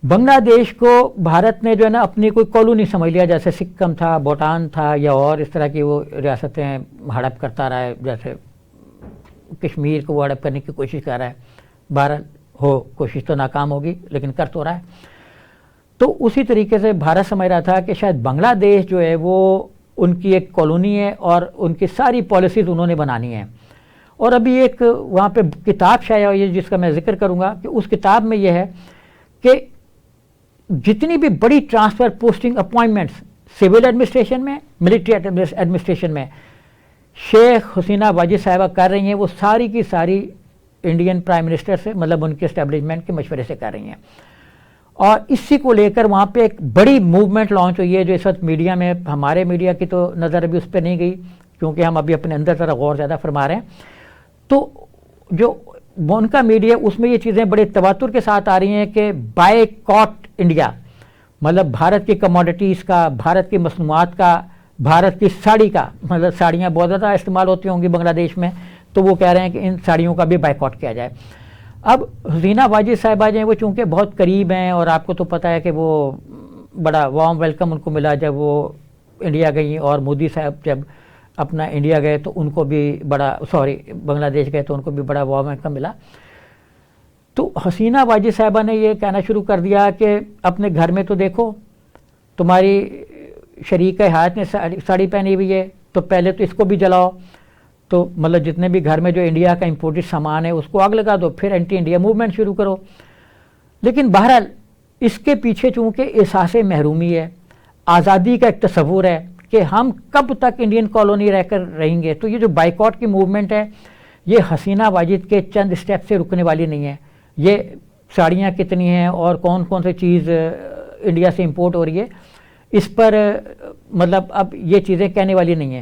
بنگلہ دیش کو بھارت نے جو ہے نا اپنی کوئی کالونی سمجھ لیا، جیسے سکم تھا، بھوٹان تھا، یا اور اس طرح کی وہ ریاستیں ہڑپ کرتا رہا ہے، جیسے کشمیر کو وہ ہڑپ کرنے کی کوشش کر رہا ہے، بہرحال ہو کوشش تو ناکام ہوگی لیکن کر تو رہا ہے. تو اسی طریقے سے بھارت سمجھ رہا تھا کہ شاید بنگلہ دیش جو ہے وہ ان کی ایک کالونی ہے اور ان کی ساری پالیسیز انہوں نے بنانی ہیں. اور ابھی ایک وہاں پہ کتاب شائع ہوئی ہے جس کا میں ذکر کروں گا، کہ اس کتاب میں یہ ہے کہ جتنی بھی بڑی transfer posting appointments civil administration میں، ملٹری ایڈمنسٹریشن میں شیخ حسینہ واجد صاحبہ کر رہی ہیں، وہ ساری کی ساری انڈین پرائم منسٹر سے، مطلب ان کے اسٹیبلشمنٹ کے مشورے سے کر رہی ہیں. اور اسی کو لے کر وہاں پہ ایک بڑی موومنٹ لانچ ہوئی ہے، جو اس وقت میڈیا میں، ہمارے میڈیا کی تو نظر ابھی اس پہ نہیں گئی کیونکہ ہم ابھی اپنے اندر ذرا غور زیادہ فرما رہے ہیں. تو جو ان کا میڈیا، اس میں یہ چیزیں بڑے تواتر کے ساتھ آ رہی ہیں کہ بائی کاٹ انڈیا، مطلب بھارت کی کموڈیٹیز کا، بھارت کی مصنوعات کا، بھارت کی ساڑی کا، مطلب ساڑیاں بہت زیادہ استعمال ہوتی ہوں گی بنگلہ دیش میں، تو وہ کہہ رہے ہیں کہ ان ساڑیوں کا بھی بائیکاٹ کیا جائے. اب حسینہ واجد صاحبہ جو ہیں وہ چونکہ بہت قریب ہیں، اور آپ کو تو پتہ ہے کہ وہ بڑا وارم ویلکم ان کو ملا جب وہ انڈیا گئیں، اور مودی صاحب جب اپنا انڈیا گئے تو ان کو بھی بڑا، بنگلہ دیش گئے تو ان کو بھی بڑا وارم ویلکم ملا. تو حسینہ واجد صاحبہ نے یہ کہنا شروع کر دیا کہ اپنے گھر میں تو دیکھو تمہاری شریک حیات نے ساڑی پہنی ہوئی ہے، تو پہلے تو اس کو بھی جلاؤ. تو مطلب جتنے بھی گھر میں جو انڈیا کا امپورٹڈ سامان ہے اس کو آگ لگا دو، پھر اینٹی انڈیا موومنٹ شروع کرو. لیکن بہرحال اس کے پیچھے چونکہ احساس محرومی ہے، آزادی کا ایک تصور ہے کہ ہم کب تک انڈین کالونی رہ کر رہیں گے. تو یہ جو بائیکاٹ کی موومنٹ ہے یہ حسینہ واجد کے چند اسٹیپ سے رکنے والی نہیں ہے. یہ ساڑیاں کتنی ہیں اور کون کون سی چیز انڈیا سے امپورٹ ہو رہی ہے، اس پر مطلب اب یہ چیزیں کہنے والی نہیں ہیں.